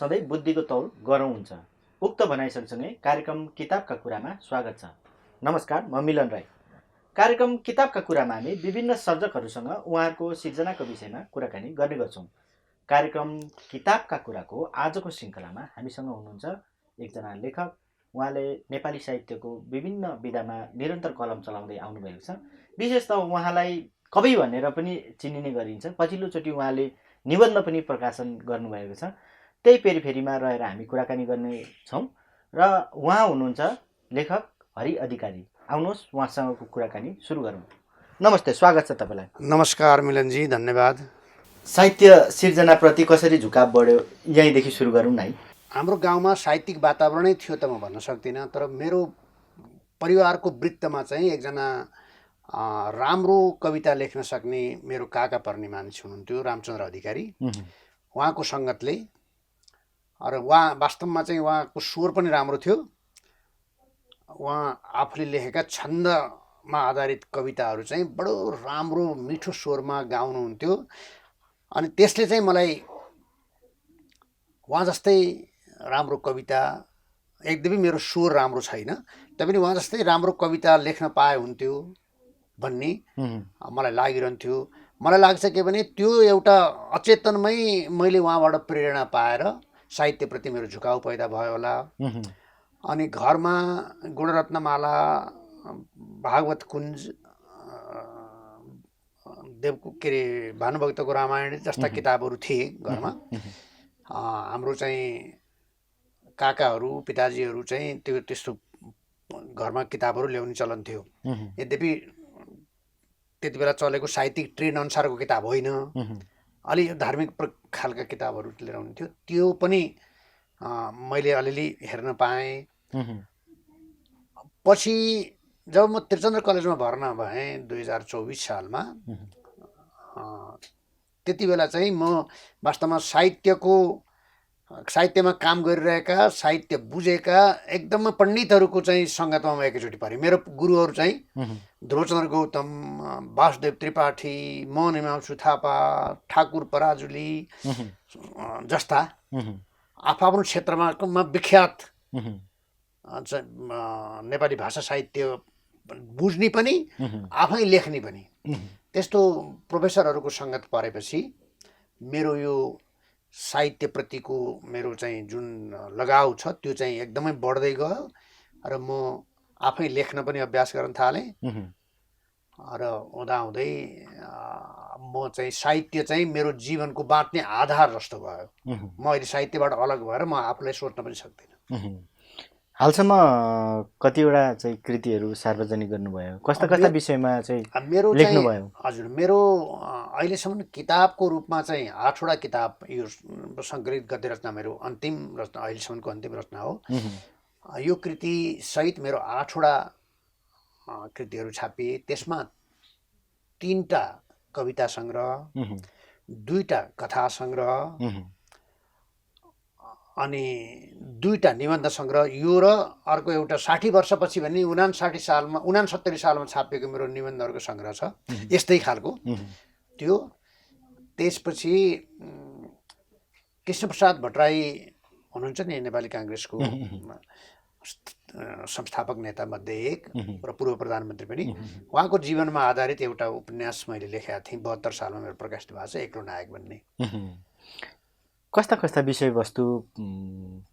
सधैँ बुद्धिको तौल गरौँ हुन्छ। उक्त भनाइ सँगसँगै कार्यक्रम किताबका कुरामा स्वागत छ। नमस्कार, म मिलन राई। कार्यक्रम किताबका कुरामा हामी विभिन्न सर्जकहरूसँग उहाँहरूको सिर्जनाको विषयमा कुराकानी गर्ने गर्छौँ। कार्यक्रम किताबका कुराको आजको श्रृङ्खलामा हामीसँग हुनुहुन्छ एकजना लेखक। उहाँले नेपाली साहित्यको विभिन्न विधामा निरन्तर कलम चलाउँदै आउनुभएको छ। विशेष त उहाँलाई कवि भनेर पनि चिनिने गरिन्छ। पछिल्लोचोटि उहाँले निबन्ध पनि प्रकाशन गर्नुभएको छ। त्यही पेरिफेरीमा रहेर हामी कुराकानी गर्नेछौँ र उहाँ हुनुहुन्छ लेखक हरि अधिकारी। आउनुहोस् उहाँसँगको कुराकानी सुरु गरौँ। नमस्ते, स्वागत छ तपाईँलाई। नमस्कार मिलनजी, धन्यवाद। साहित्य सिर्जनाप्रति कसरी झुकाव बढ्यो, यहीँदेखि सुरु गरौँ न है। हाम्रो गाउँमा साहित्यिक वातावरणै थियो त म भन्न सक्दिनँ, तर मेरो परिवारको वृत्तमा चाहिँ एकजना राम्रो कविता लेख्न सक्ने मेरो काका पर्ने मान्छे हुनुहुन्थ्यो, रामचन्द्र अधिकारी। उहाँको सङ्गतले र उहाँ वास्तवमा चाहिँ उहाँको स्वर पनि राम्रो थियो। उहाँ आफूले लेखेका छन्दमा आधारित कविताहरू चाहिँ बडो राम्रो मिठो स्वरमा गाउनुहुन्थ्यो। अनि त्यसले चाहिँ मलाई उहाँ जस्तै राम्रो कविता, एकदमै मेरो स्वर राम्रो छैन तैपनि उहाँ जस्तै राम्रो कविता लेख्न पाए हुन्थ्यो भन्ने मलाई लागिरहन्थ्यो। मलाई लाग्छ के भने त्यो एउटा अचेतनमै मैले उहाँबाट प्रेरणा पाएर साहित्यप्रति मेरो झुकाउ पैदा भयो होला। अनि घरमा गुणरत्नमाला, भागवत कुञ्ज, के अरे भानुभक्तको रामायण जस्ता किताबहरू थिए घरमा। हाम्रो चाहिँ काकाहरू, पिताजीहरू चाहिँ त्यस्तो घरमा किताबहरू ल्याउने चलन थियो। यद्यपि त्यति बेला चलेको साहित्यिक ट्रेन्ड अनुसारको किताब होइन, अलि धार्मिक खालका किताबहरू लिएर आउनुहुन्थ्यो। त्यो पनि मैले अलिअलि हेर्न पाएँ। पछि जब म त्रिचन्द्र कलेजमा भर्ना भएँ 2024 सालमा, त्यति बेला चाहिँ म वास्तवमा साहित्यमा काम गरिरहेका, साहित्य बुझेका एकदमै पण्डितहरूको चाहिँ सङ्गतमा म एकैचोटि परेँ। मेरो गुरुहरू चाहिँ ध्रुवचन्द्र गौतम, वासुदेव त्रिपाठी, मोहन हिमांशु थापा, ठाकुर पराजुली जस्ता आफ्नो क्षेत्रमा विख्यात नेपाली भाषा साहित्य बुझ्ने पनि आफै लेख्ने पनि त्यस्तो प्रोफेसरहरूको सङ्गत परेपछि मेरो यो साहित्यप्रतिको मेरो चाहिँ जुन लगाउ छ त्यो चाहिँ एकदमै बढ्दै गयो र म आफै लेख्न पनि अभ्यास गर्न थालेँ। र हुँदाहुँदै म चाहिँ साहित्य चाहिँ मेरो जीवनको बाँच्ने आधार जस्तो भयो। म अहिले साहित्यबाट अलग भएर म आफूलाई सोच्न पनि सक्दिनँ। हालसम्म कतिवटा चाहिँ कृतिहरू सार्वजनिक गर्नुभयो? कस्ता कस्ता विषयमा चाहिँ लेख्नुभयो? हजुर, मेरो अहिलेसम्म किताबको रूपमा चाहिँ 8वटा किताब, यो सङ्कलित गद्य रचना मेरो अन्तिम रचना, अहिलेसम्मको अन्तिम रचना हो। यो कृति सहित मेरो 8वटा कृतिहरू छापिए। त्यसमा 3टा कविता सङ्ग्रह, 2टा कथा सङ्ग्रह अनि 2टा निबन्ध सङ्ग्रह। यो र अर्को एउटा 60 वर्षपछि भन्ने 69 सालमा छापिएको मेरो निबन्धहरूको सङ्ग्रह छ, यस्तै खालको त्यो। त्यसपछि कृष्णप्रसाद भट्टराई हुनुहुन्छ नि, नेपाली काङ्ग्रेसको संस्थापक नेता मध्ये एक र पूर्व प्रधानमन्त्री पनि। उहाँको जीवनमा आधारित एउटा उपन्यास मैले लेखेका थिएँ, 72 सालमा मेरो प्रकाशित भएको छ, एक्लो नायक भन्ने। कस्ता कस्ता विषयवस्तु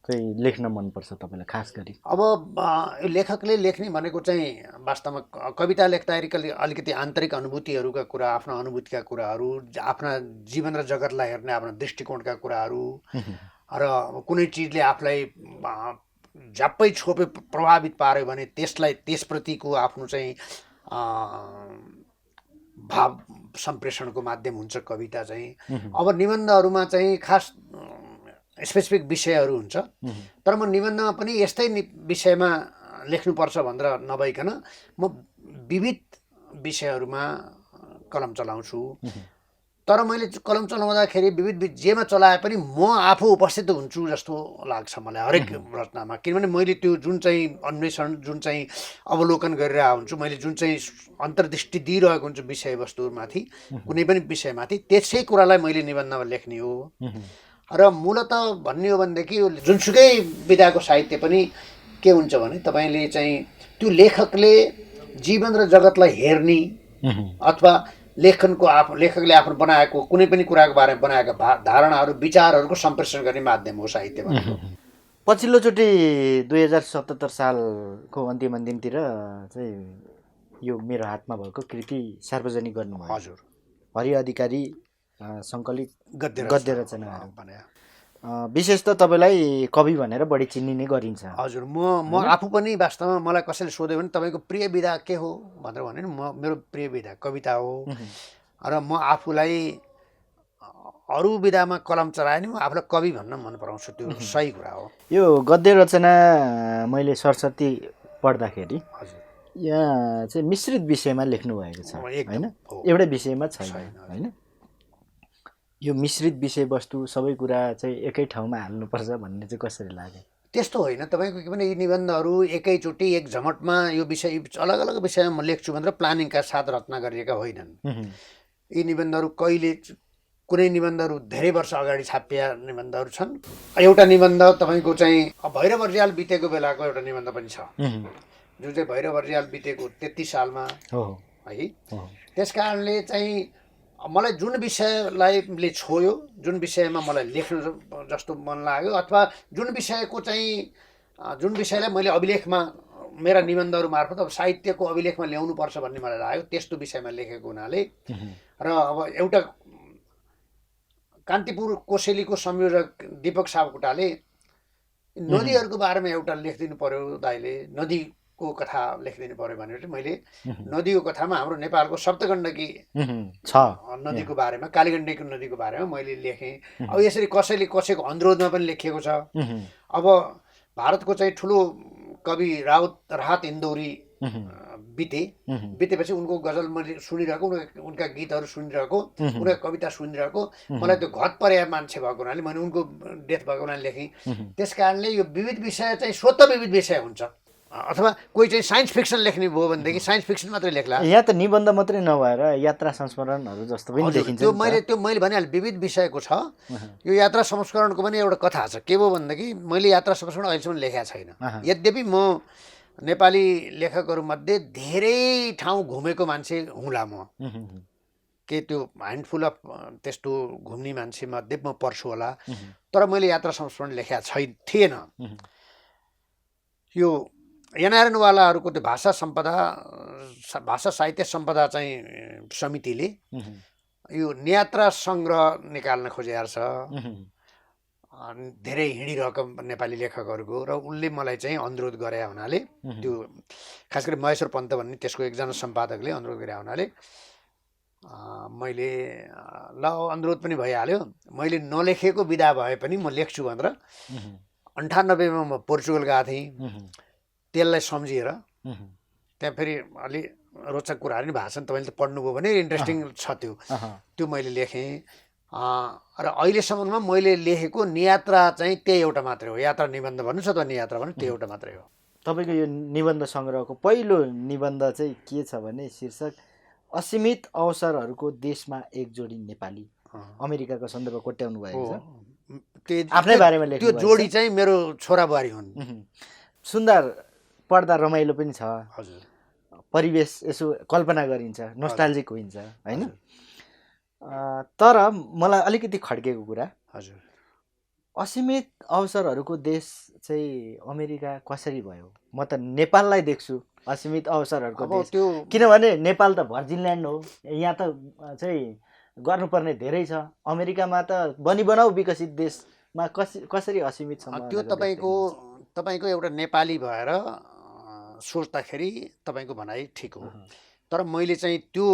चाहिँ लेख्न मनपर्छ तपाईँलाई खास गरी? अब यो लेखकले लेख्ने भनेको चाहिँ वास्तवमा कविता लेख्दाखेरि अलिकति आन्तरिक अनुभूतिहरूका कुरा, आफ्ना अनुभूतिका कुराहरू, आफ्ना जीवन र जगतलाई हेर्ने आफ्ना दृष्टिकोणका कुराहरू र कुनै चिजले आफूलाई झ्याप्पै छोपे प्रभावित पार्यो भने त्यसप्रतिको आफ्नो चाहिँ भाव सम्प्रेषणको माध्यम हुन्छ कविता चाहिँ। अब निबन्धहरूमा चाहिँ खास स्पेसिफिक विषयहरू हुन्छ, तर म निबन्धमा पनि यस्तै विषयमा लेख्नुपर्छ भनेर नभइकन म विविध विषयहरूमा कलम चलाउँछु। तर मैले कलम चलाउँदाखेरि विविध जेमा चलाए पनि म आफू उपस्थित हुन्छु जस्तो लाग्छ मलाई हरेक रचनामा। किनभने मैले त्यो जुन चाहिँ अन्वेषण, जुन चाहिँ अवलोकन गरिरहेको हुन्छु, मैले जुन चाहिँ अन्तर्दृष्टि दिइरहेको हुन्छु विषयवस्तुमाथि, कुनै पनि विषयमाथि, त्यसै कुरालाई मैले निबन्धमा लेख्ने हो। र मूलत भन्ने हो भनेदेखि यो जुनसुकै विधाको साहित्य पनि के हुन्छ भने तपाईँले चाहिँ त्यो लेखकले जीवन र जगतलाई हेर्ने अथवा लेखकले आफ्नो बनाएको कुनै पनि कुराको बारेमा बनाएका धारणाहरू विचारहरूको सम्प्रेषण गर्ने माध्यम हो साहित्य भनेको। पछिल्लोचोटि 2077 सालको अन्तिमतिर चाहिँ यो मेरो हातमा भएको कृति सार्वजनिक गर्नुभयो। हजुर, हरि अधिकारी सङ्कलित गद्य रचनाहरू भने विशेष त तपाईँलाई कवि भनेर बढी चिनिने गरिन्छ। हजुर, म आफू पनि वास्तवमा मलाई कसैले सोध्यो भने तपाईँको प्रिय विधा के हो भनेर भने मेरो प्रिय विधा कविता हो। र म आफूलाई अरू विधामा कलम चलाए नि म आफूलाई कवि भन्न मन पराउँछु, त्यो सही कुरा हो। यो गद्य रचना मैले सरस्वती पढ्दाखेरि यहाँ चाहिँ मिश्रित विषयमा लेख्नु भएको छ होइन, एउटै विषयमा छैन होइन। यो मिश्रित विषयवस्तु सबै कुरा चाहिँ एकै ठाउँमा हाल्नुपर्छ भन्ने चाहिँ कसरी लाग्यो? त्यस्तो होइन, तपाईँको के भने यी निबन्धहरू एकैचोटि एक झमटमा यो विषय अलग अलग विषयमा म लेख्छु भनेर प्लानिङका साथ रचना गरिएका होइनन्। यी निबन्धहरू कहिले कुनै निबन्धहरू धेरै वर्ष अगाडि छापिया निबन्धहरू छन्। एउटा निबन्ध तपाईँको चाहिँ भैरव अर्याल बितेको बेलाको एउटा निबन्ध पनि छ, जुन चाहिँ भैरव अर्याल बितेको 33 सालमा है। त्यस कारणले चाहिँ मलाई जुन विषयलाई छोयो, जुन विषयमा मलाई लेख्नु जस्तो मन लाग्यो अथवा जुन विषयलाई मैले अभिलेखमा मेरा निबन्धहरू मार्फत अब साहित्यको अभिलेखमा ल्याउनुपर्छ भन्ने मलाई लाग्यो, त्यस्तो विषयमा लेखेको हुनाले र अब एउटा कान्तिपुर कोसेलीको संयोजक दीपक सापकोटाले नदीहरूको बारेमा एउटा लेखिदिनु पर्यो दाइले, नदीको कथा लेखिदिनु पर्यो भनेर चाहिँ मैले नदीको कथामा हाम्रो नेपालको सप्तगण्डकी नदीको बारेमा, कालीगण्डकी नदीको बारेमा मैले लेखेँ। अब यसरी कसैको अनुरोधमा पनि लेखिएको छ। अब भारतको चाहिँ ठुलो कवि राहत इन्दौरी बितेपछि उनको गजल मैले सुनिरहेको, उनका गीतहरू सुनिरहेको, उनका कविता सुनिरहेको, मलाई त्यो घट परे मान्छे भएको हुनाले मैले उनको डेथ भएको हुनाले लेखेँ। त्यस कारणले यो विविध विषय चाहिँ स्वतः विविध विषय हुन्छ। अथवा कोही चाहिँ साइन्स फिक्सन लेख्ने भयो भनेदेखि साइन्स फिक्सन मात्रै लेख्ला। यहाँ त निबन्ध मात्रै नभएर यात्रा संस्मरणहरू जस्तो पनि देखिन्छ। त्यो मैले भनिहालेँ विविध विषयको छ। यो यात्रा संस्मरणको पनि एउटा कथा छ। के भयो भनेदेखि मैले यात्रा संस्मरण अहिलेसम्म लेखेको छैन। यद्यपि म नेपाली लेखकहरूमध्ये धेरै ठाउँ घुमेको मान्छे हुँला, म के त्यो ह्यान्डफुल अफ त्यस्तो घुम्ने मान्छे मध्ये म पर्छु होला, तर मैले यात्रा संस्मरण लेखेको थिएन। यो एनआरएनवालाहरूको त्यो भाषा साहित्य सम्पदा चाहिँ समितिले यो नियात्रा सङ्ग्रह निकाल्न खोजेको छ धेरै हिँडिरहेको नेपाली लेखकहरूको, र उनले मलाई चाहिँ अनुरोध गरे हुनाले, त्यो खास गरी महेश्वर पन्त भन्ने त्यसको एकजना सम्पादकले अनुरोध गरे हुनाले मैले ल अनुरोध पनि भइहाल्यो। मैले नलेखेको विधा भए पनि म लेख्छु भनेर 98मा म पोर्चुगल गएको थिएँ। त्यसलाई सम्झिएर त्यहाँ फेरि अलि रोचक कुराहरू नि भएको छन्, तपाईँले त पढ्नुभयो भने इन्ट्रेस्टिङ छ त्यो मैले लेखेँ। र अहिलेसम्ममा मैले लेखेको नियात्रा चाहिँ त्यही एउटा मात्रै हो। यात्रा निबन्ध भन्नुहोस् अथवा नियात्रा भन्नुहोस्, त्यो एउटा मात्रै हो। तपाईँको यो निबन्ध सङ्ग्रहको पहिलो निबन्ध चाहिँ के छ भने शीर्षक असीमित अवसरहरूको देशमा एक जोडी नेपाली, अमेरिकाको सन्दर्भ कोट्याउनु भएको छ। आफ्नै बारेमा लेख्नु। त्यो जोडी चाहिँ मेरो छोरा बुहारी हुन्। सुन्दर, पढ्दा रमाइलो पनि छ। हजुर, परिवेश यसो कल्पना गरिन्छ, नोस्टाल्जिक हुन्छ होइन। तर मलाई अलिकति खड्केको कुरा, हजुर, असीमित अवसरहरूको देश चाहिँ अमेरिका कसरी भयो? म त नेपाललाई देख्छु असीमित अवसरहरूको देश, किनभने नेपाल त भर्जिन ल्यान्ड हो, यहाँ त चाहिँ गर्नुपर्ने धेरै छ। अमेरिकामा त बनाऊ विकसित देशमा कसरी असीमित सम्म? त्यो तपाईँको एउटा नेपाली भएर सोच्दाखेरि तपाईँको भनाइ ठिक हो, तर मैले चाहिँ त्यो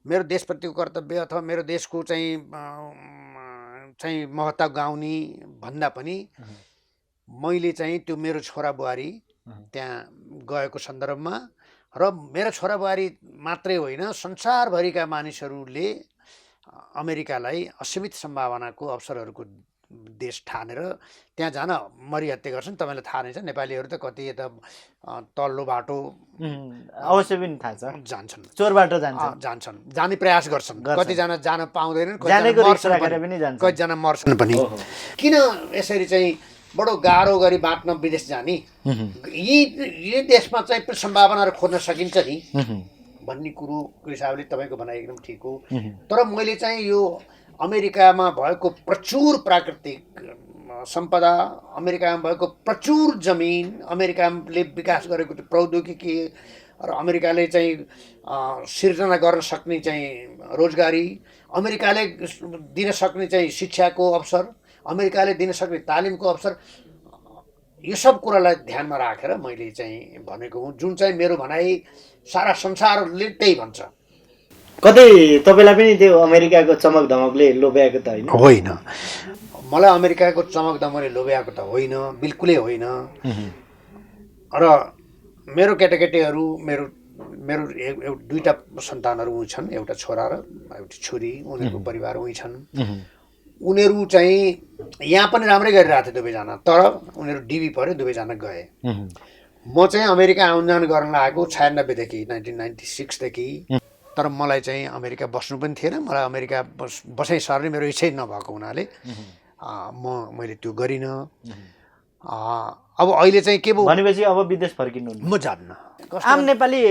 मेरो देशप्रतिको कर्तव्य अथवा मेरो देशको चाहिँ महत्त्व गाउने भन्दा पनि मैले चाहिँ त्यो मेरो छोरा बुहारी त्यहाँ गएको सन्दर्भमा, र मेरो छोरा बुहारी मात्रै होइन संसारभरिका मानिसहरूले अमेरिकालाई असीमित सम्भावनाको अवसरहरूको देश ठानेर त्यहाँ जान मरिहत्या गर्छन्। तपाईँलाई थाहा नै छ नेपालीहरू त कति यता तल्लो बाटो अवश्य पनि थाहा छ, जान्छन्, चोरबाट जान्छन्, जाने प्रयास गर्छन्। कतिजना जान पाउँदैनन्, जानेको रिस्क राखेर पनि जान्छन्, कतिजना मर्छन् पनि। किन यसरी चाहिँ बडो गाह्रो गरी बाँच्न विदेश जाने, यी देशमा चाहिँ सम्भावनाहरू खोज्न सकिन्छ नि भन्ने कुरोको हिसाबले तपाईँको भनाइ एकदम ठिक हो। तर मैले चाहिँ यो अमेरिकामा भएको प्रचुर प्राकृतिक सम्पदा, अमेरिकामा भएको प्रचुर जमिन, अमेरिकाले विकास गरेको त्यो प्रौद्योगिकी र अमेरिकाले चाहिँ सिर्जना गर्न सक्ने चाहिँ रोजगारी, अमेरिकाले दिन सक्ने चाहिँ शिक्षाको अवसर, अमेरिकाले दिन सक्ने तालिमको अवसर, यो सब कुरालाई ध्यानमा राखेर मैले चाहिँ भनेको हुँ। जुन चाहिँ मेरो भनाइ सारा संसारले त्यही भन्छ। कतै तपाईँलाई पनि त्यो अमेरिकाको चमक धमकले लोभ्याएको त होइन? होइन, मलाई अमेरिकाको चमक धमकले लोभ्याएको त होइन, बिल्कुलै होइन। र मेरो केटाकेटीहरू, मेरो दुईवटा सन्तानहरू उही छन्, एउटा छोरा र एउटा छोरी, उनीहरूको परिवार उही छन्। उनीहरू चाहिँ यहाँ पनि राम्रै गरिरहेको थियो दुवैजना, तर उनीहरू डिबी पऱ्यो, दुवैजना गए। म चाहिँ अमेरिका आउन जान गर्न लागेको 96देखि 1996देखि। तर मलाई चाहिँ अमेरिका बस्नु पनि थिएन, मलाई अमेरिका बसाइ सर्ने मेरो इच्छै नभएको हुनाले मैले त्यो गरिनँ। अब अहिले चाहिँ के भयो भनेपछि अब विदेश फर्किनु म जान्न। आम नेपाली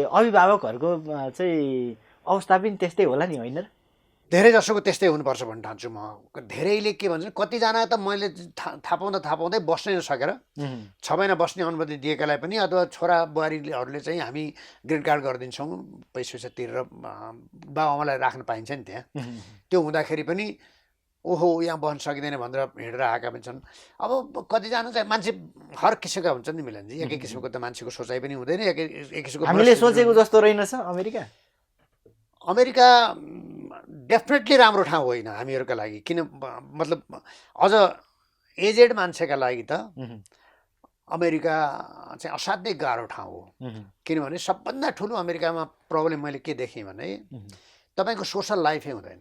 अभिभावकहरूको चाहिँ अवस्था पनि त्यस्तै होला नि, होइन र? धेरै जसोको त्यस्तै हुनुपर्छ भन्ने ठान्छु म। धेरैले के भन्छ, कतिजना त मैले थाहा पाउँदै बस्नै नसकेर 6 महिना बस्ने अनुमति दिएकालाई पनि, अथवा छोरा बुहारीहरूले चाहिँ हामी ग्रिन कार्ड गरिदिन्छौँ पैसा तिरेर बाबुआमालाई राख्न पाइन्छ नि त्यहाँ। त्यो हुँदाखेरि पनि ओहो यहाँ बस्न सकिँदैन भनेर हिँडेर आएका पनि छन्। अब कतिजना चाहिँ मान्छे हर किसिमका हुन्छन् नि मिलनजी, एकै किसिमको त मान्छेको सोचाइ पनि हुँदैन, एक किसिमको हामीले सोचेको जस्तो रहेनछ अमेरिका। अमेरिका डेफिनेटली राम्रो ठाउँ होइन हामीहरूका लागि, किन मतलब अझ एजेड मान्छेका लागि त अमेरिका चाहिँ असाध्यै गाह्रो ठाउँ हो। किनभने सबभन्दा ठुलो अमेरिकामा प्रब्लम मैले के देखेँ भने तपाईँको सोसल लाइफै हुँदैन,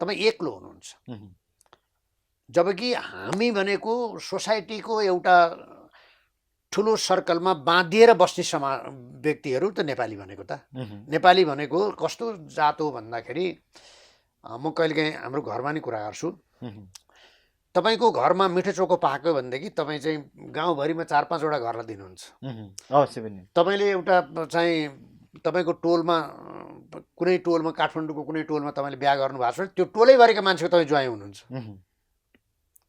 तपाईँ एक्लो हुनुहुन्छ। जबकि हामी भनेको सोसाइटीको एउटा ठुलो सर्कलमा बाँधिएर बस्ने व्यक्तिहरू त नेपाली भनेको त। नेपाली भनेको कस्तो जात हो भन्दाखेरि, म कहिलेकाहीँ हाम्रो घरमा नि कुरा गर्छु, तपाईँको घरमा मिठो चोखो पाक्यो भनेदेखि तपाईँ चाहिँ गाउँभरिमा 4-5वटा घरलाई दिनुहुन्छ। अवश्य पनि तपाईँले एउटा चाहिँ तपाईँको टोलमा, कुनै टोलमा, काठमाडौँको कुनै टोलमा तपाईँले बिहा गर्नुभएको छ, त्यो टोलैभरिका मान्छेको तपाईँ ज्वाइँ हुनुहुन्छ।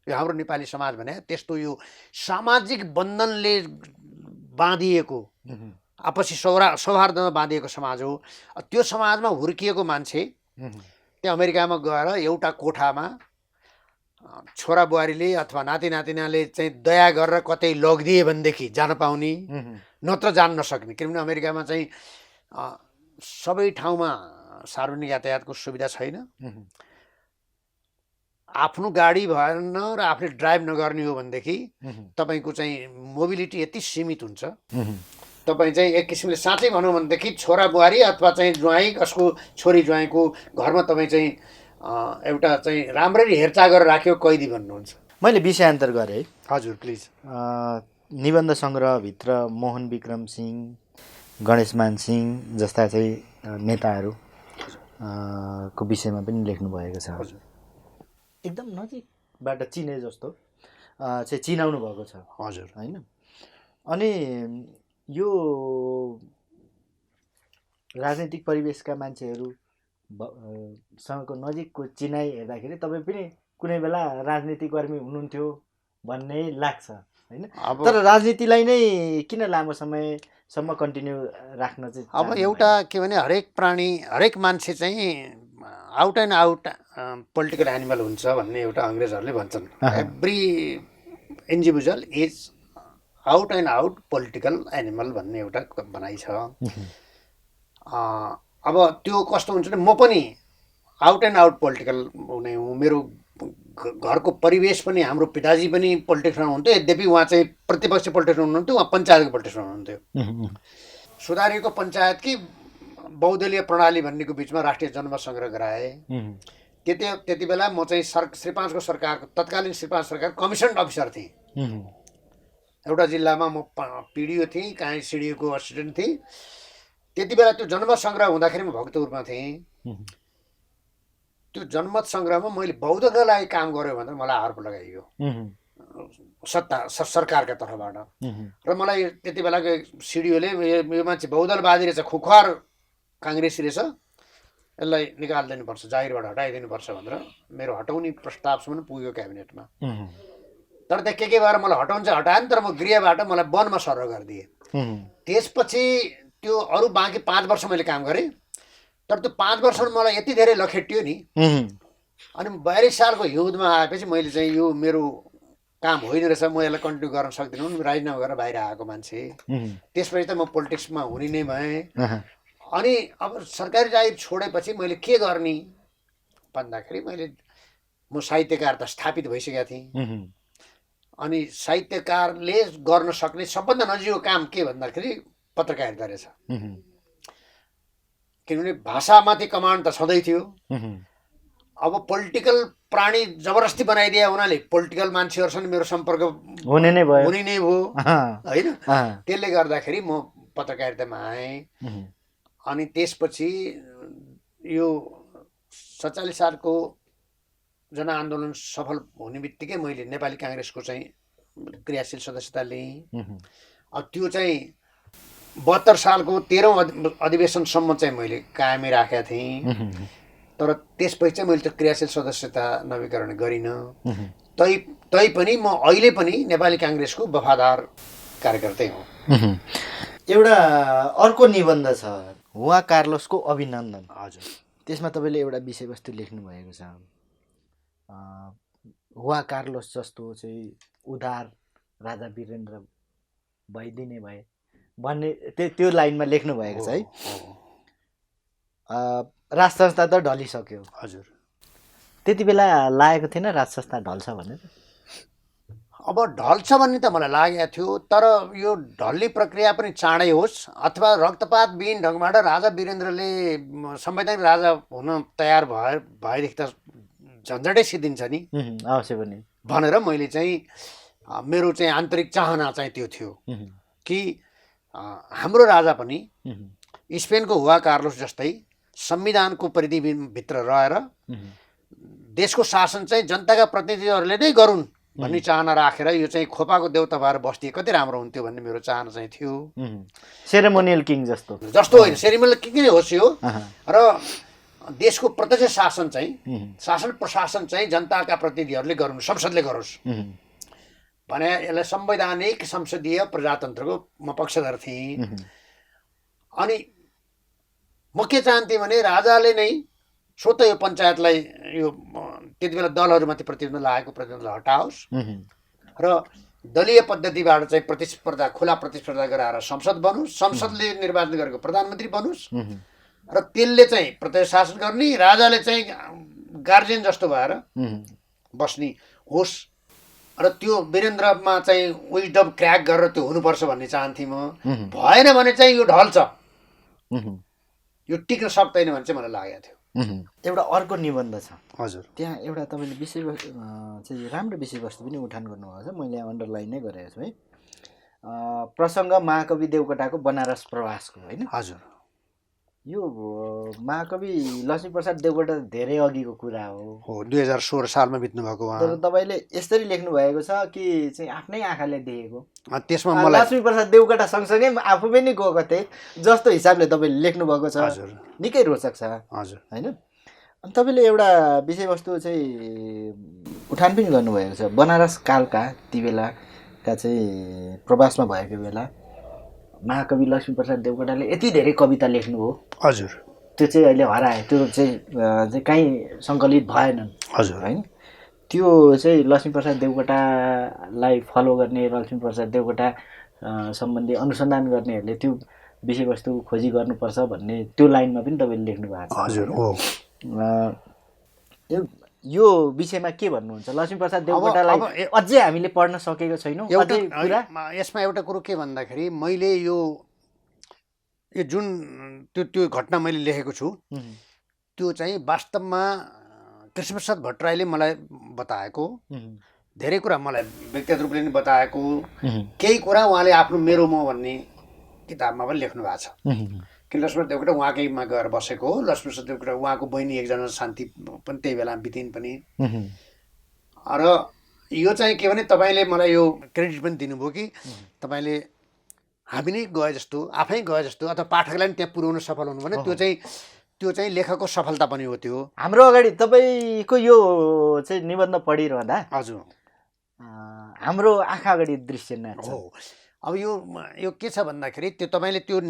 यो हाम्रो नेपाली समाज भने त्यस्तो यो सामाजिक बन्धनले बाँधिएको, आपसी सौहार्दमा बाँधिएको समाज हो। त्यो समाजमा हुर्किएको मान्छे त्यहाँ अमेरिकामा गएर एउटा कोठामा छोरा बुहारीले अथवा नाति नातिनाले चाहिँ दया गरेर कतै लगिदिए भनेदेखि जान पाउने, नत्र जान नसक्ने। किनभने अमेरिकामा चाहिँ सबै ठाउँमा सार्वजनिक यातायातको सुविधा छैन, आफ्नो गाडी भएन र आफूले ड्राइभ नगर्ने हो भनेदेखि तपाईँको चाहिँ मोबिलिटी यति सीमित हुन्छ। तपाईँ चाहिँ एक किसिमले साँच्चै भनौँ भनेदेखि छोरा बुहारी अथवा चाहिँ ज्वाइँ, कसको छोरी ज्वाइँको घरमा तपाईँ चाहिँ एउटा चाहिँ राम्ररी हेरचाह गरेर राख्यो कैदी भन्नुहुन्छ। मैले विषयान्तर गरेँ है। हजुर प्लिज। निबन्ध सङ्ग्रहभित्र मोहन विक्रम सिंह, गणेशमान सिंह जस्ता चाहिँ नेताहरू को विषयमा पनि लेख्नु भएको छ। हजुर, एकदम नजिकबाट चिने जस्तो चाहिँ चिनाउनु भएको छ। हजुर, होइन? अनि यो राजनीतिक परिवेशका मान्छेहरू सँगको नजिकको चिनाइ हेर्दाखेरि तपाईँ पनि कुनै बेला राजनीतिक कर्मी हुनुहुन्थ्यो भन्ने लाग्छ, होइन? तर राजनीतिलाई नै किन लामो समयसम्म कन्टिन्यू राख्न चाहिँ? अब एउटा के भने हरेक प्राणी, हरेक मान्छे चाहिँ out and out political animal हुन्छ भन्ने एउटा अङ्ग्रेजहरूले भन्छन्। Every individual is out and out political animal भन्ने एउटा भनाइ छ। अब त्यो कस्तो हुन्छ भने म पनि आउट एन्ड आउट पोलिटिकल हुने हुँ। मेरो घरको परिवेश पनि, हाम्रो पिताजी पनि पोलिटिक्समा हुनुहुन्थ्यो, यद्यपि उहाँ चाहिँ प्रतिपक्ष पोलिटिक्समा हुनुहुन्थ्यो, उहाँ पञ्चायतको पोलिटिक्समा हुनुहुन्थ्यो। सुधारिएको पञ्चायत कि बहुदलीय प्रणाली भन्नेको बिचमा राष्ट्रिय जनमत सङ्ग्रह गराए। त्यति बेला म चाहिँ श्री 5 को सरकारको तत्कालीन श्री 5 सरकार कमिसन अफिसर थिएँ। एउटा जिल्लामा म पिडिओ थिएँ, काहीँ सिडिओको असिस्टेन्ट थिएँ। त्यति बेला त्यो जनमत सङ्ग्रह हुँदाखेरि म भक्तपुरमा थिएँ। त्यो जनमत सङ्ग्रहमा मैले बौद्धका लागि काम गरेँ भनेर मलाई आरोप लगाइयो सरकारका तर्फबाट। र मलाई त्यति बेलाको सिडिओले यो मान्छे बौद्धवादी रहेछ, खुखार काङ्ग्रेसी रहेछ, यसलाई निकालिदिनुपर्छ, जागिरबाट हटाइदिनुपर्छ भनेर मेरो हटाउने प्रस्तावसम्म पुग्यो क्याबिनेटमा। तर त्यहाँ के भएर मलाई हटाउनु चाहिँ हटाएन, तर म गृहबाट मलाई वनमा सर्व गरिदिएँ। त्यसपछि त्यो अरू बाँकी 5 वर्ष मैले काम गरेँ। तर त्यो 5 वर्षमा मलाई यति धेरै लखेटियो नि। अनि 42 सालको हिउँदमा आएपछि मैले चाहिँ यो मेरो काम होइन रहेछ, म यसलाई कन्टिन्यू गर्न सक्दिनँ, राजीनामा गरेर बाहिर आएको मान्छे। त्यसपछि त म पोलिटिक्समा हुने नै भएँ। अनि अब सरकारी जागिर छोडेपछि मैले के गर्ने भन्दाखेरि म साहित्यकार त स्थापित भइसकेका थिएँ। अनि साहित्यकारले गर्न सक्ने सबभन्दा नजिकको काम के भन्दाखेरि पत्रकारिता रहेछ। किनभने भाषामाथि कमान्ड त सधैँ थियो। अब पोलिटिकल प्राणी जबरजस्ती बनाइदिए हुनाले पोलिटिकल मान्छेहरूसँग मेरो सम्पर्क हुने नै भयो होइन। त्यसले गर्दाखेरि म पत्रकारितामा आएँ। अनि त्यसपछि यो 47 सालको जनआन्दोलन सफल हुने बित्तिकै मैले नेपाली काङ्ग्रेसको चाहिँ क्रियाशील सदस्यता लिएँ। त्यो चाहिँ 72 सालको 13औं अधिवेशनसम्म चाहिँ मैले कायमै राखेका थिएँ। तर त्यसपछि चाहिँ मैले त्यो क्रियाशील सदस्यता नवीकरण गरिनँ। तैपनि म अहिले पनि नेपाली काङ्ग्रेसको वफादार कार्यकर्तै हुँ। एउटा अर्को निबन्ध छ, हुआ कार्लोसको अभिनन्दन। हजुर, त्यसमा तपाईँले एउटा विषयवस्तु लेख्नु भएको छ, हुआ कार्लोस जस्तो चाहिँ उदार राजा वीरेन्द्र भइदिने भए भन्ने त्यो लाइनमा लेख्नु भएको छ है। राज संस्था त ढलिसक्यो। हजुर, त्यति बेला लागेको थिएन राज संस्था ढल्छ भनेर? अब ढल्छ भन्ने त मलाई लागेको थियो, तर यो ढल्ने प्रक्रिया पनि चाँडै होस् अथवा रक्तपातविहीन ढङ्गबाट राजा वीरेन्द्रले संवैधानिक राजा हुन तयार भएदेखि त झन्झटै सिद्धिन्छ नि अवश्य पनि भनेर मैले चाहिँ मेरो चाहिँ आन्तरिक चाहना चाहिँ त्यो थियो कि हाम्रो राजा पनि स्पेनको हुआ कार्लोस जस्तै संविधानको परिधिभित्र रहेर देशको शासन चाहिँ जनताका प्रतिनिधिहरूले नै गरून् भन्ने चाहना राखेर यो चाहिँ खोपाको देउता भएर बस्दिए कति राम्रो हुन्थ्यो भन्ने मेरो चाहना चाहिँ थियो। सेरेमोनियल किङ जस्तो होइन, सेरेमोनियल किङ नै होस् यो। र देशको प्रत्यक्ष शासन चाहिँ शासन प्रशासन चाहिँ जनताका प्रतिनिधिहरूले गरून्, संसदले गरोस् भने यसलाई संवैधानिक संसदीय प्रजातन्त्रको म पक्षधर थिएँ। अनि म के चाहन्थेँ भने राजाले नै स्वतः यो पञ्चायतलाई यो त्यति बेला दलहरूमाथि प्रतिबन्ध लागेको प्रतिबन्ध हटाओस् र दलीय पद्धतिबाट चाहिँ प्रतिस्पर्धा, खुला प्रतिस्पर्धा गराएर संसद बनोस्, संसदले निर्वाचन गरेको प्रधानमन्त्री बनोस् र त्यसले चाहिँ प्रत्यक्ष शासन गर्ने, राजाले चाहिँ गार्जियन जस्तो भएर बस्ने होस् र त्यो वीरेन्द्रमा चाहिँ विजडम क्र्याक गरेर त्यो हुनुपर्छ भन्ने चाहन्थेँ म। भएन भने चाहिँ यो ढल्छ, यो टिक्न सक्दैन भने चाहिँ मलाई लागेको थियो। एउटा अर्को निबन्ध छ। हजुर, त्यहाँ एउटा तपाईँले विषयवस्तु चाहिँ राम्रो विषयवस्तु पनि उठान गर्नुभएको छ, मैले यहाँ अन्डरलाइन नै गरेको छु है। प्रसङ्ग महाकवि देवकोटाको बनारस प्रवासको होइन? हजुर, यो महाकवि लक्ष्मीप्रसाद देवकोटा धेरै अघिको कुरा हो। 2016 सालमा बित्नु भएको उहाँ। तर तपाईँले यसरी लेख्नु भएको छ कि चाहिँ आफ्नै आँखाले देखेको। त्यसमा मलाई लक्ष्मीप्रसाद देवकोटा सँगसँगै आफू पनि गएको थिएँ जस्तो हिसाबले तपाईँले लेख्नु भएको छ। हजुर, निकै रोचक छ। हजुर, होइन? अनि तपाईँले एउटा विषयवस्तु चाहिँ उठान पनि गर्नुभएको छ, बनारस कालका ती बेलाका चाहिँ प्रवासमा भएको बेला महाकवि लक्ष्मीप्रसाद देवकोटाले यति धेरै कविता लेख्नुभयो। हजुर, त्यो चाहिँ अहिले हरायो, त्यो चाहिँ कहीँ सङ्कलित भएनन्। हजुर, होइन? त्यो चाहिँ लक्ष्मीप्रसाद देवकोटालाई फलो गर्ने, लक्ष्मीप्रसाद देवकोटा सम्बन्धी अनुसन्धान गर्नेहरूले त्यो विषयवस्तु खोजी गर्नुपर्छ भन्ने त्यो लाइनमा पनि तपाईँले लेख्नु भएको छ। हजुर, हो। यो विषयमा के भन्नुहुन्छ? लक्ष्मीप्रसाद देवकोटालाई अझै हामीले पढ्न सकेको छैनौँ। यसमा एउटा कुरो के भन्दाखेरि मैले यो जुन त्यो घटना मैले लेखेको छु त्यो चाहिँ वास्तवमा कृष्णप्रसाद भट्टराईले मलाई बताएको धेरै कुरा मलाई व्यक्तिगत रूपले नि बताएको केही कुरा उहाँले आफ्नो मेरो म भन्ने किताबमा पनि लेख्नु भएको छ कि लक्ष्मण देवकोटा उहाँकैमा गएर बसेको हो। लक्ष्मण देवकोटा उहाँको बहिनी एकजना शान्ति पनि त्यही बेला बितिन् पनि। र यो चाहिँ के भने तपाईँले मलाई यो क्रेडिट पनि दिनुभयो कि तपाईँले हामी नै गए जस्तो आफै गए जस्तो अथवा पाठकलाई पनि त्यहाँ पुर्याउन सफल हुनु भने त्यो चाहिँ लेखकको सफलता पनि हो। त्यो हाम्रो अगाडि तपाईँको यो चाहिँ निबन्ध पढिरहँदा हजुर हाम्रो आँखा अगाडि दृश्य नाच्छ। हो अब यो के छ भन्दाखेरि त्यो तपाईँले त्यो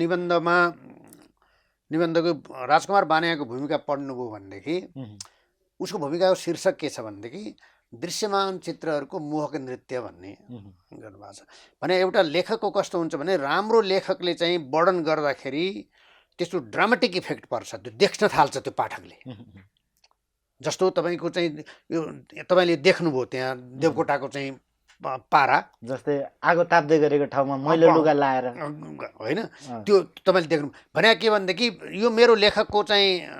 निबन्धको राजकुमार बानियाको भूमिका पढ्नुभयो भनेदेखि उसको भूमिकाको शीर्षक के छ भनेदेखि दृश्यमान चित्रहरूको मोहक नृत्य भन्ने गर्नुभएको छ। भने एउटा लेखकको कस्तो हुन्छ भने राम्रो लेखकले चाहिँ वर्णन गर्दाखेरि त्यस्तो ड्रामाटिक इफेक्ट पर्छ, त्यो देख्न थाल्छ त्यो पाठकले। जस्तो तपाईँको चाहिँ यो तपाईँले देख्नुभयो त्यहाँ देवकोटाको चाहिँ पारा जस्तै आगो ताप्दै गरेको ठाउँमा मैलो लुगा लाएर होइन, त्यो तपाईँले देख्नु भने के भनेदेखि यो मेरो लेखकको चाहिँ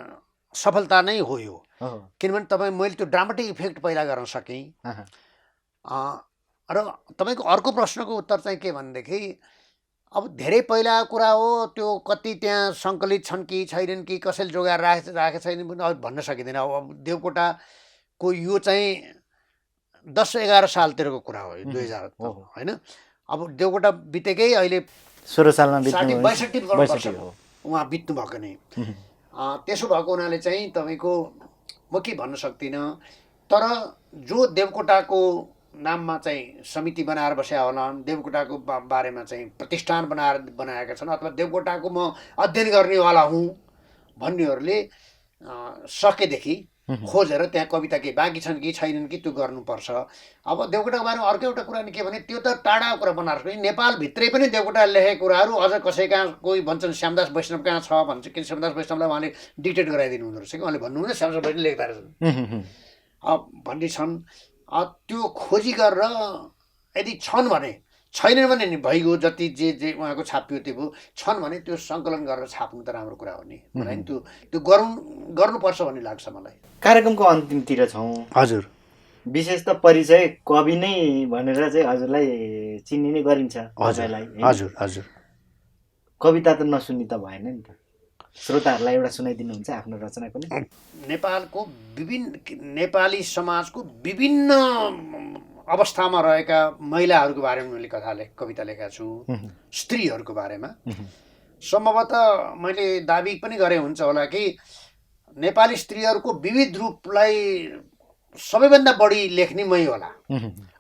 सफलता नै हो यो। किनभने मैले त्यो ड्रामाटिक इफेक्ट पहिला गर्न सकेँ। र तपाईँको अर्को प्रश्नको उत्तर चाहिँ के भनेदेखि अब धेरै पहिलाको कुरा हो, त्यो कति त्यहाँ सङ्कलित छन् कि छैनन् कि कसैले जोगाएर राखेको छैन पनि भन्न सकिँदैन। अब देवकोटाको यो चाहिँ 10-11 सालतिरको कुरा हो, 2000 होइन। अब देवकोटा बितेकै अहिले 16 सालमा 62 वर्ष उहाँ बित्नु भएको नै। त्यसो भएको हुनाले चाहिँ तपाईँको म के भन्न सक्दिनँ, तर जो देवकोटाको नाममा चाहिँ समिति बनाएर बसेका होलान्, देवकोटाको बारेमा चाहिँ प्रतिष्ठान बनाएका छन् अथवा देवकोटाको म अध्ययन गर्नेवाला हुँ भन्नेहरूले सकेदेखि खोजेर त्यहाँ कविता केही बाँकी छन् कि छैनन् कि त्यो गर्नुपर्छ। अब देवकोटाको बारेमा अर्को एउटा कुरा के भने त्यो त टाढाको कुरा बनाएर नेपालभित्रै पनि देवकोटाले लेखेको कुराहरू अझ कसै कहाँ कोही भन्छन् श्यामदास वैष्णव कहाँ छ भन्छ कि श्यामदास वैष्णवलाई उहाँले डिक्टेट गराइदिनु हुँदो रहेछ कि उहाँले भन्नुहुँदैन श्यामदास वैष्णव लेख्दा रहेछन् भन्ने छन्। त्यो खोजी गरेर यदि छन् भने, छैनन् भने नि भइगयो, जति जे उहाँको छापियो त्यो भयो। छन् भने त्यो सङ्कलन गरेर छाप्नु त राम्रो कुरा हो नि, मलाई त्यो गर्नुपर्छ भन्ने लाग्छ मलाई। कार्यक्रमको अन्तिमतिर छौँ हजुर। विशेष त परिचय कवि नै भनेर चाहिँ हजुरलाई चिनिने गरिन्छ हजुरलाई। हजुर हजुर। कविता त नसुन्नी त भएन नि त, श्रोताहरूलाई एउटा सुनाइदिनुहुन्छ आफ्नो रचना पनि। नेपाली समाजको विभिन्न अवस्थामा रहेका महिलाहरूको बारेमा मैले कविता लेखेका छु, स्त्रीहरूको बारेमा। सम्भवतः मैले दाबी पनि गरे हुन्छ होला कि नेपाली स्त्रीहरूको विविध रूपलाई सबैभन्दा बढी लेख्ने मै होला।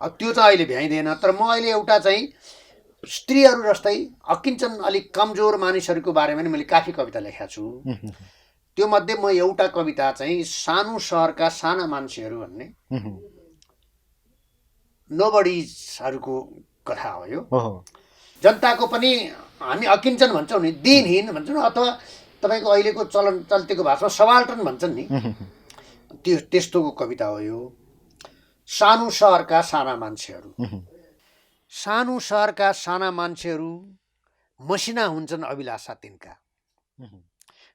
अब त्यो चाहिँ अहिले भ्याइँदैन, तर म अहिले एउटा चाहिँ स्त्रीहरू जस्तै अकिञ्चन अलिक कमजोर मानिसहरूको बारेमा नि मैले काफी कविता लेखेका छु। त्यो मध्ये म एउटा कविता चाहिँ सानो सहरका साना मान्छेहरू भन्ने नोबडीजहरूको कथा हो यो। जनताको पनि हामी अकिञ्चन भन्छौँ नि, दिनहीन भन्छौँ अथवा तपाईँको अहिलेको चल्तीको भाषामा सबाल्टर्न भन्छन् नि, त्यस्तोको कविता हो यो। सानो सहरका साना मान्छेहरू। सानो सहरका साना मान्छेहरू मसिना हुन्छन् अभिलाषा तिनका,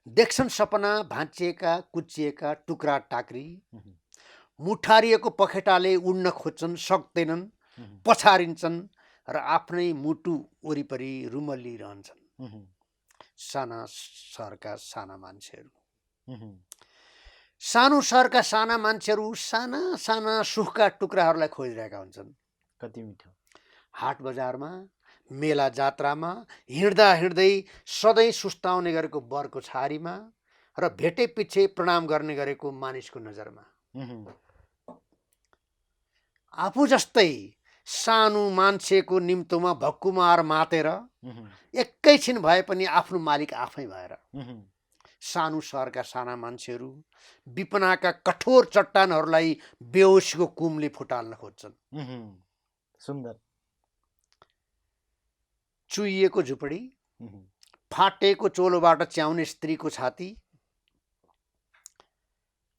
देख्छन् सपना भाँचिएका कुच्चिएका टुक्रा टाक्री, मुठारिएको पखेटाले उड्न खोज्छन् सक्दैनन्, पछारिन्छन् र आफ्नै मुटु वरिपरि रुमल्लिरहन्छन्। साना सहरका साना मान्छेहरू। सानो सहरका साना मान्छेहरू साना साना सुखका टुक्राहरूलाई खोजिरहेका हुन्छन्। कति मिठो। हाट बजारमा, मेला जात्रामा हिँड्दा हिँड्दै सधैँ सुस्ताउने गरेको बरको छारीमा र भेटे पछि प्रणाम गर्ने गरेको मानिसको नजरमा। आफू जस्तै सानो मान्छेको निम्तोमा भक्कुमार मातेर एकैछिन भए पनि आफ्नो मालिक आफै भएर। सानो सहरका साना मान्छेहरू विपनाका कठोर चट्टानहरूलाई बेहोसीको कुमले फुटाल्न खोज्छन्। सुन्दर। चुइएको झुपडी, फाटेको चोलोबाट च्याउने स्त्रीको छाती,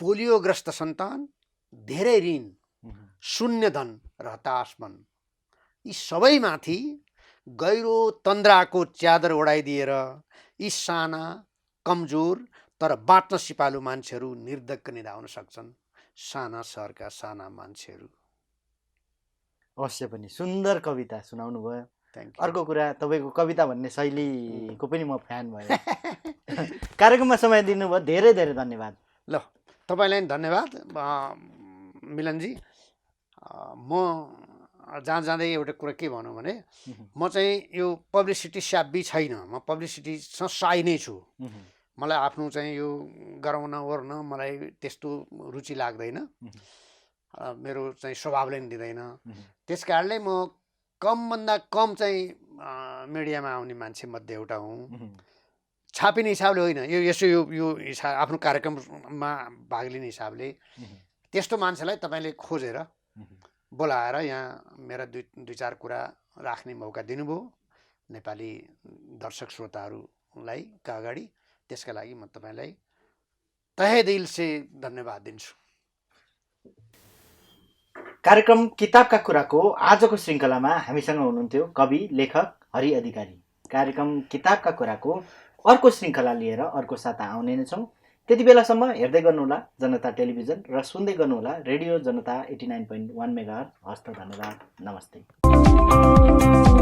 पोलियोग्रस्त सन्तान, धेरै ऋण, शून्य धन र हताश मन, यी सबैमाथि गहिरो तन्द्राको च्यादर ओढाइदिएर यी साना कमजोर तर बाँच्न सिपालु मान्छेहरू निर्धक्क निधाउन सक्छन्। साना सहरका साना मान्छेहरू। अवश्य पनि सुन्दर कविता सुनाउनु भयो। Thank you. अर्को कुरा तपाईँको कविता भन्ने शैलीको पनि म फ्यान भएँ। कार्यक्रममा समय दिनुभयो, धेरै धेरै धन्यवाद। ल तपाईँलाई पनि धन्यवाद मिलनजी। म जहाँ जाँदै एउटा कुरा के भनौँ भने म चाहिँ यो पब्लिसिटी स्याब्बी छैन, म पब्लिसिटीसँग साई नै छु। मलाई आफ्नो चाहिँ यो गराउन ओर्न मलाई त्यस्तो रुचि लाग्दैन, मेरो चाहिँ स्वभावले पनि दिँदैन। त्यस कारणले म कमभन्दा कम चाहिँ मिडियामा आउने मान्छे मध्ये एउटा हुँ। छापिने हिसाबले होइन, यो यसो यो हिसाब आफ्नो कार्यक्रममा भाग लिने हिसाबले त्यस्तो मान्छेलाई तपाईँले खोजेर बोलाएर यहाँ मेरा दुई चार कुरा राख्ने मौका दिनुभयो नेपाली दर्शक श्रोताहरूलाई का अगाडि। त्यसका लागि म तपाईँलाई तहे दिल से धन्यवाद दिन्छु। कार्यक्रम किताबका कुराको आजको श्रृङ्खलामा हामीसँग हुनुहुन्थ्यो कवि लेखक हरि अधिकारी। कार्यक्रम किताबका कुराको अर्को श्रृङ्खला लिएर अर्को साता आउने नै छौँ। त्यति बेलासम्म हेर्दै गर्नुहोला जनता टेलिभिजन र सुन्दै गर्नुहोला रेडियो जनता 89.1 मेगाहर्ज। हस्त धन्यवाद, नमस्ते।